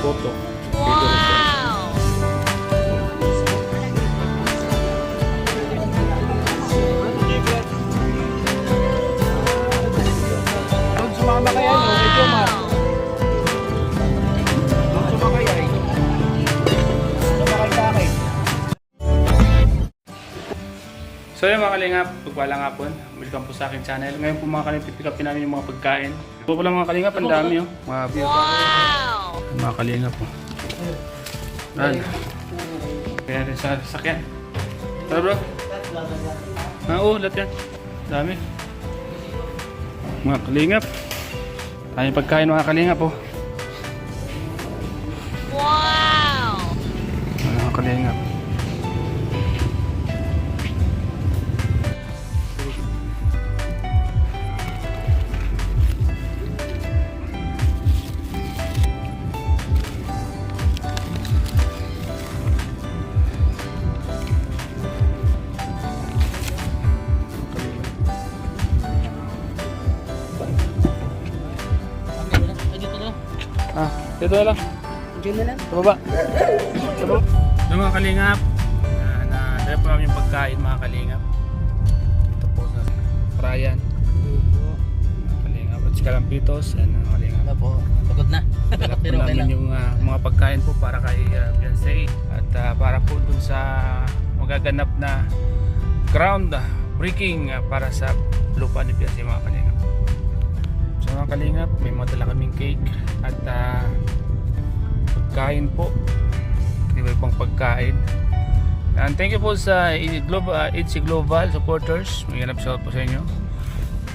photo. Wow! Doon sumama kaya no, medyo doon sumakay ay. Sumakay sa akin. So yun mga kalingap, pagpalang hapon, welcome po sa akin channel. Ngayon po mga kalingap, pipick upin namin yung mga pagkain. Ito po lang mga kalingap, ang dami oh. Mga beer. Wow! Mga kalingap oh. Yan. Kaya rin sa sakyan. Tara bro. Oo, lahat yan. Dami. Mga kalingap. Tayong pagkain mga kalingap oh. Wow! Mga kalingap. Dito na lang. Diyan na lang. Sa baba. Sa baba. Yung mga kalingap, na-dala po namin yung pagkain mga kalingap. Ito po sa Ryan. Mga kalingap. At si Kalampitos. Yan mga kalingap. Wala po. Pagod na. Dala po Pero okay namin lang. yung mga pagkain po para kay Beyonce. At para po dun sa magaganap na ground breaking para sa lupa ni Beyonce mga kalingap. So mga kalingap, may madala kaming cake at pagkain po, iba pang pagkain. And thank you po sa ITZY Global supporters. May ganap shout po sa inyo.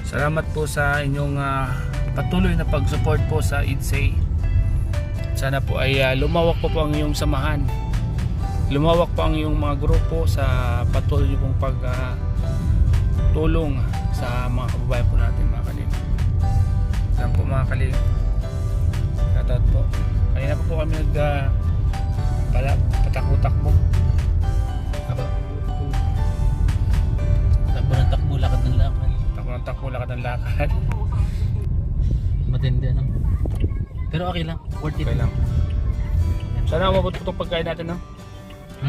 Salamat po sa inyong patuloy na pag-support po sa ITZY. Sana po ay lumawak po ang iyong samahan, lumawak po ang iyong mga grupo sa patuloy pong pag-tulong sa mga kababayan po natin mga kalingap. Saan po mga kalingap, shoutout po. Kanina po kami patakbo-takbo. Aba. Takbo ng takbo, lakad ng lakad. Takbo, lakad ng lakad. Matindi ano. Pero okay lang, worth it. Okay lang. Sana umabot po itong pagkain natin no?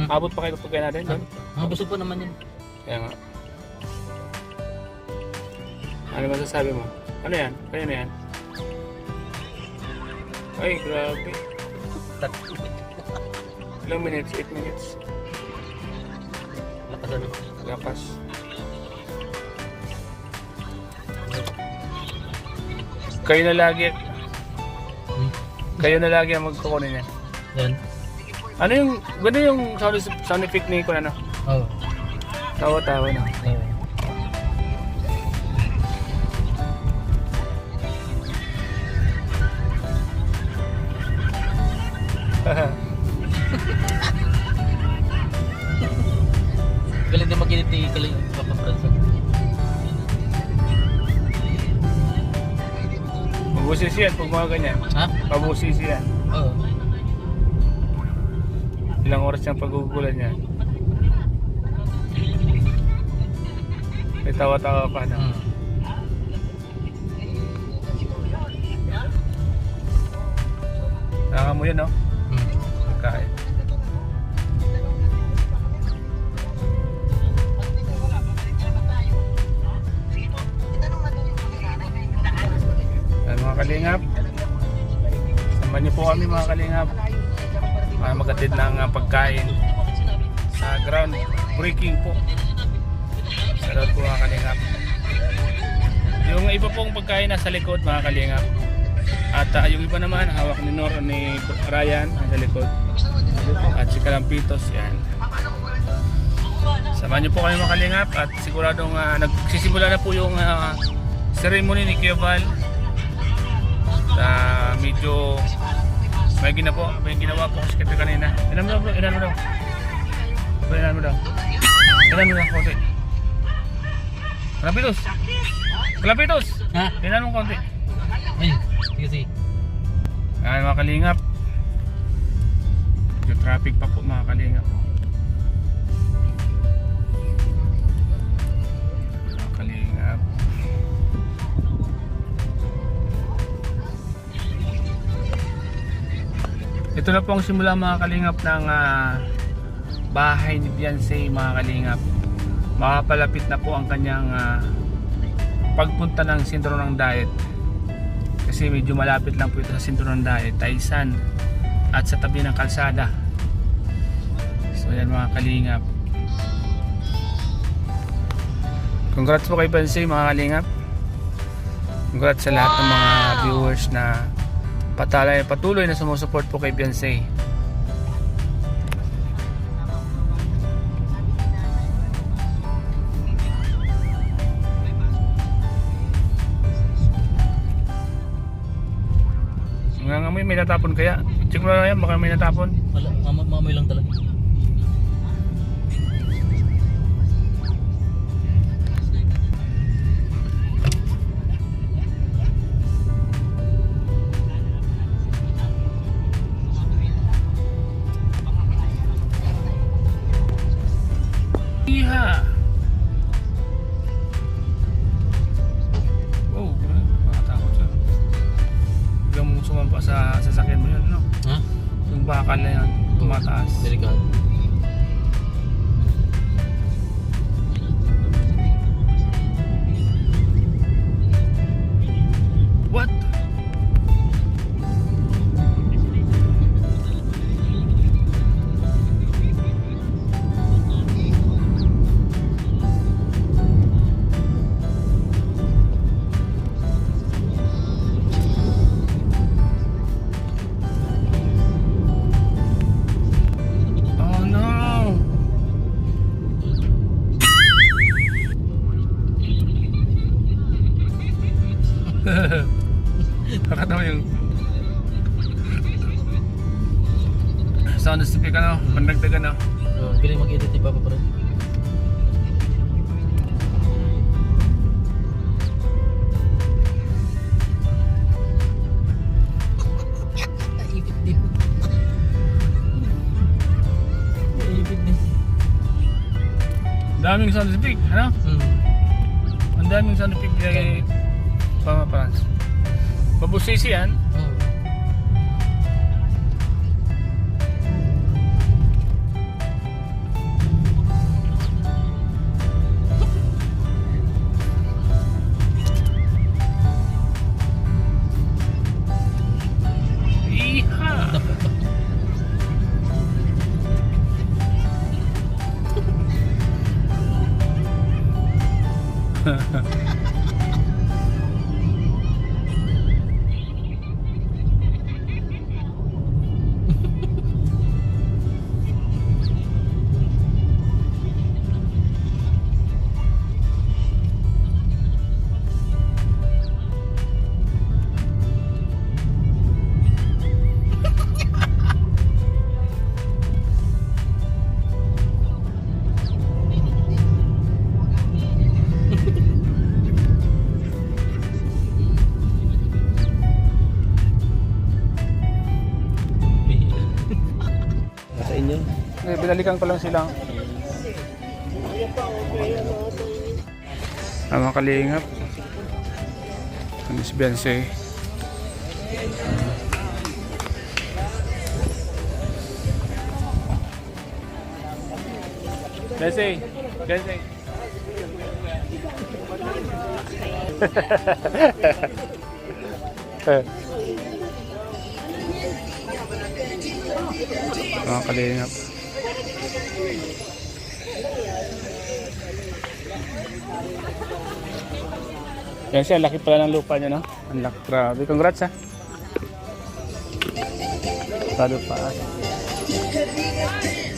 Abot pa kayo itong pagkain natin doon? Mga busog po naman yun. Kaya nga. Ano masasabi mo? Ano yan? Kaya na yan? Ay, grabe. Ilang minutes? 8 minutes? Lakas ano. Lakas. Kayo na lagi. Kayo na lagi ang magkukunin yan. Yan. Ano yung, ganda yung sound effect ni Kun ano? Oo. Tawa-tawa na. Oo. Galing din makinit ni Kaling Papa Francis. Mabusis yan pag mga ganyan. Ha? Mabusis yan. Oo. Ilang oras yung paggugulan yan. May tawa-tawa pa na. Nakaka mo yun no? Pagkain. Ay, mga kalingap, samahan niyo po kami mga kalingap para magatid ng pagkain sa ground breaking po. Salamat po mga kalingap. Yung iba pong pagkain nasa likod mga kalingap. At yung iba naman hawak ni Ryan sa likod. At si Kalampitos yan. Samahan niyo po kami mga kalingap at siguradong nagsisimula na po yung ceremony ni Kioval. Medyo may ginawa po kasi kaya kanina. Ilan mo daw bro? Ilan mo daw? Ilan mo daw konti? Kalampitos! Ha? Ilan mo konti? Ay, sige. Ayan mga kalingap, yung traffic pa po mga kalingap. Mga kalingap, Ito na po ang simula mga kalingap ng bahay ni Beyonce mga kalingap. Makapalapit na po ang kanyang pagpunta ng sentro ng Daet. Kasi medyo malapit lang po ito sa sentro ng Daet, Taisan at sa tabi ng kalsada. So yan mga kalingap. Congrats po kay Beyonce mga kalingap. Congrats sa lahat ng mga viewers na patuloy na sumusuport po kay Beyonce. Hanggang amoy may natapon kaya? Check mo na yan, baka may natapon. Wala, mamoy lang talaga. Iha! Oh, makatakot siya. Biglang mong sumampa sa sasakyan mo yun, no? Ha? Yung bakal na yan, tumataas. Delikado. What? Oh no! Nakatawa yung sound speak ano, pandagdagan ano. Galing mag-edit ni Papa Brad. Naipit din. Naipit din. Daming sound speak, ano? Ang daming sound speak kay Mama Franz. Mabusisi yan. Iha! Nasa inyo? Binalikan ko lang sila. Mga kalingap. Miss Beyonce. Beyonce. Beyonce. Mga kalingap. Yan siya, laki pala ng lupa niya, no? Ang laki, grabe. Congrats, ha? Tado pa.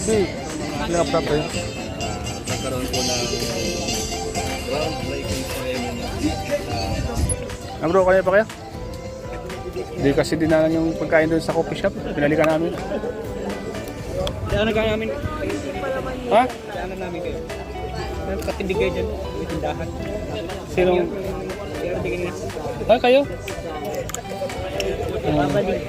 Si, hindi ka proper yun. Nagkaroon po ng groundbreaking ceremony. Bro, kanina pa kayo? Hindi kasi dinanan yung pagkain doon sa coffee shop. Pinalikan namin. Daanan ka namin. Ha? Daanan namin kayo. May katindig kayo dyan. May tindahan. Sinong? Pero tingin na. Ah, kayo? Babalik.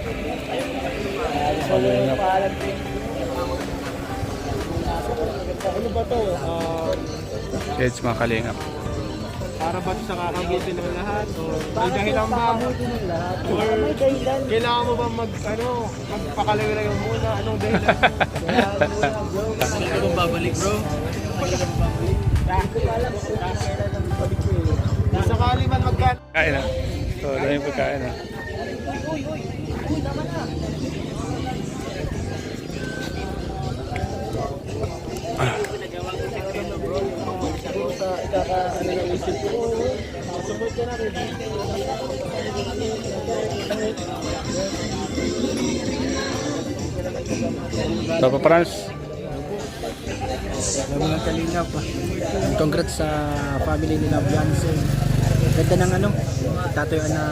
Yes, mga kalingap. Para ba sa kakabuti ng lahat? O may dahilan ba? Or kailangan mo ba magpakalayo muna? Anong dahilan? Hindi ko nung babalik bro. Sakali man magkano? Kain na. So, dami yung pagkain na. Papa Franz. Alam mo ng kalingap. Congrats sa family nila Beyonce. Ganda ng tatayuan na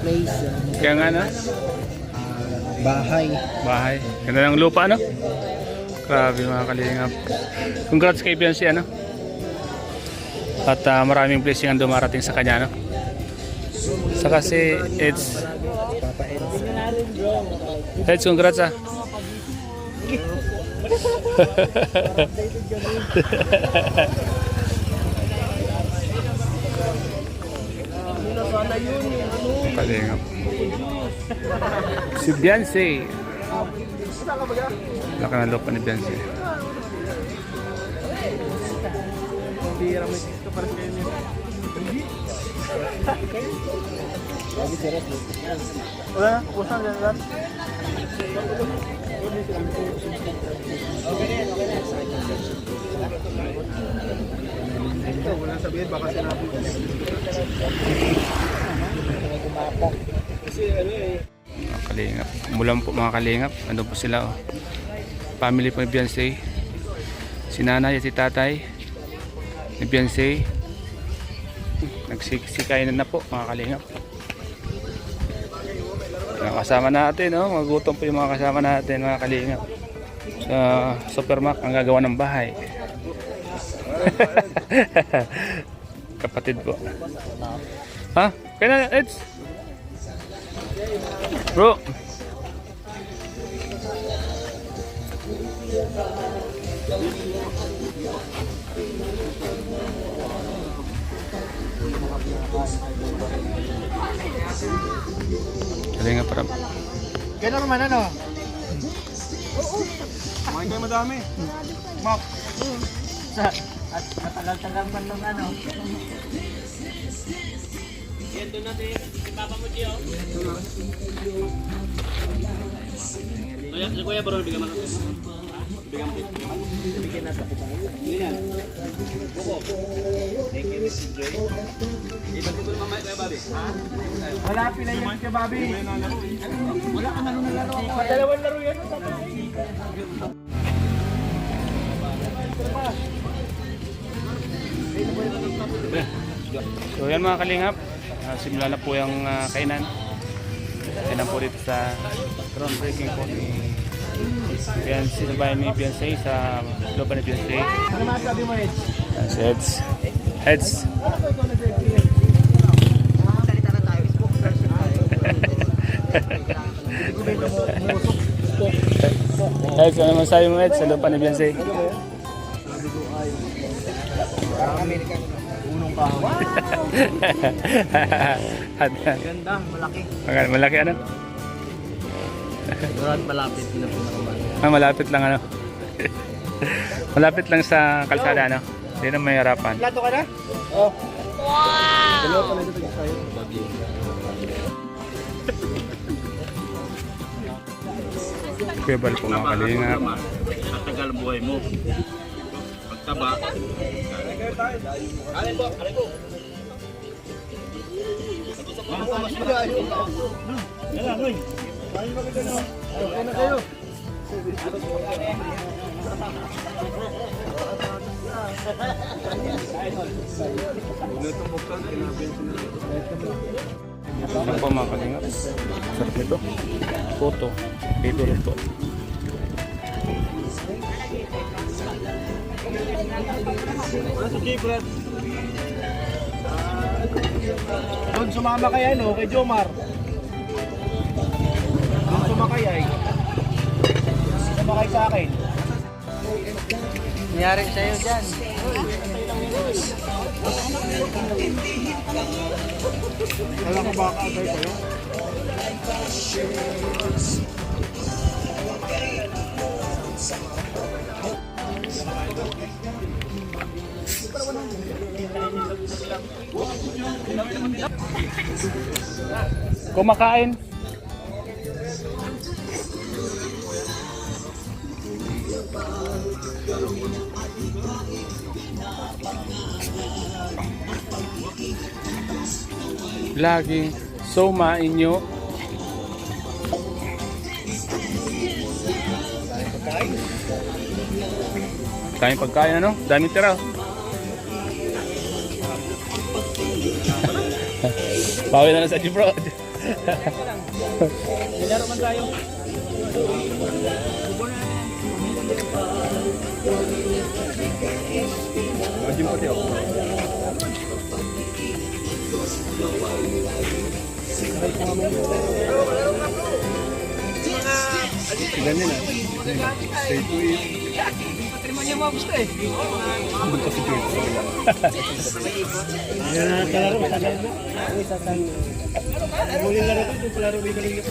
place. Kaya nga na. Bahay. Bahay. Ganda ng lupa, ano? Grabe mga kalingap. Congrats kay Beyonce, ano? At maraming blessing ang dumarating sa kanya, no? Saka si Eds. Eds, congrats ah. Kalingap. Si Beyonce. Laki ng lupa ni Beyonce. Bira mo ito para sa inyo. Wala na, kusan na lang. Wala sabihin, baka sinabi. Kasi Mga kalingap. Umulan po mga kalingap. Ano po sila, oh. Family po ni Beyonce. Si nanay at si tatay ni Beyonce. Nagsiksikay na po mga kalingap. Mga kasama natin, oh. Magutom po yung mga kasama natin mga kalingap. Sa Supermac ang gagawa ng bahay. Kapatid po. Ha? Kaya na, Eds? Bro. Galing nga para. gano'n naman ano? Kumain kayo madami. Mak. At matagal-tagal man ng Yan doon natin. Si Papa mo Gio. Si Kuya bro, bigyan mo natin. Bigyan mo dito. Bigyan natin. Yan. Buko. Thank you, Mr. Joy. Iba dito naman Kuya Bobby. Wala pinayin ka, Bobby. Wala ka na nung laro. Dalawang laro yan. So yan mga kalingap, simula na po yung kainan. Kainan po dito sa groundbreaking po ni Beyonce, sa bahay ni Beyonce, sa lupa ni Beyonce. Ano masabi mo, Eds? Si Eds. Eds. Eds, ano masabi mo Eds sa lupa ni Beyonce? Unong kahoy. Ganda, malaki. Malaki ano? Durant malapit na pinakaman. Malapit lang ano. Malapit lang sa kalsada ano. Hindi na may harapan. Plato ka na? Oh. Wow! Dalawa pala dito sa'yo. Kuwebal po mga kalingap. Matagal buhay mo. Pagtaba. Alin po, alin po. Okay na kayo. Ano po mga kalingap? Sarap nito. Photo. Dito rin po. Doon sumama kay kay Jomar. Doon sumakay ay. Sumakay sa akin. Nangyari sa'yo dyan. Kala ko baka agay kayo. Kumakain. Laging soma inyo. Daming pagkain ano? Daming tira. Bawi na lang sa G bro. Laro man tayo. Maging pati ako. Ganyan na. Stay to eat. Patrimonyo mo gusto eh. Doon kasi to eat. Yan, kalaro. Muling laro ko. Yung palaro may galing ito.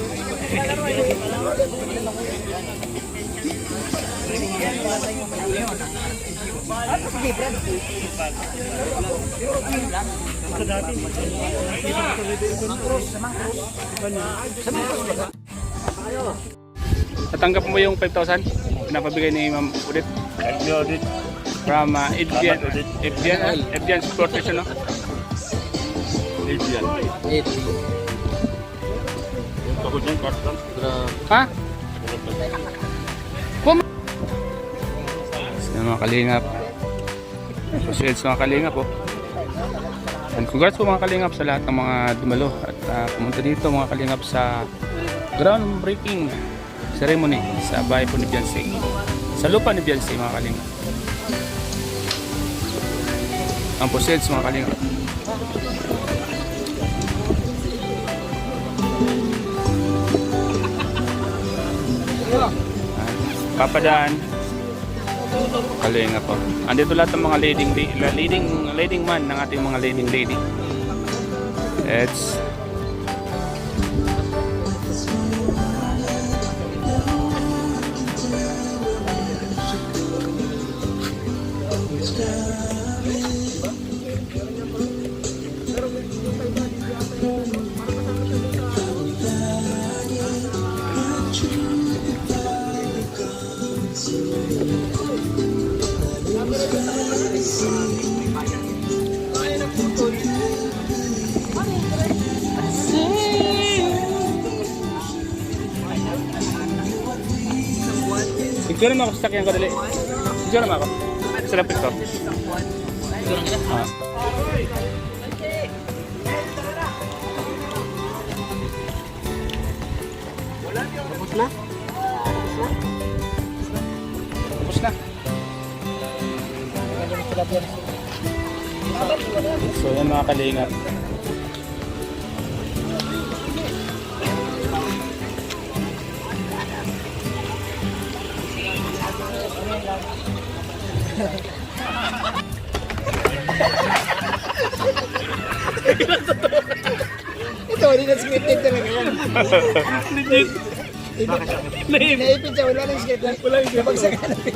Sa dati. Natanggap mo yung 5,000? Pinapabigay ni Ma'am Udit from Evian Sportation, no? Adrian. Ako dyan, Carson. Ha? Kum! Sa mga kalingap. Appreciate sa mga kalingap po. And congrats po mga kalingap sa lahat ng mga dumalo at pumunta dito mga kalingap sa groundbreaking ceremony sa bahay po ni Beyonce. Sa lupa ni Beyonce mga kalingap. Ang poseds mga kalingap. Papadaan. Kalingap po. Andito lahat ng mga leading man ng ating mga leading lady. Let's picture naman ako sa sakyan ko dali. Picture naman ako. Sa lapit ko. Ah. Tapos na? Tapos na. So yan mga kalingap. Ito, hindi na scripted talaga yan. Naipin siya, wala nang scripted. Wala yung scripted.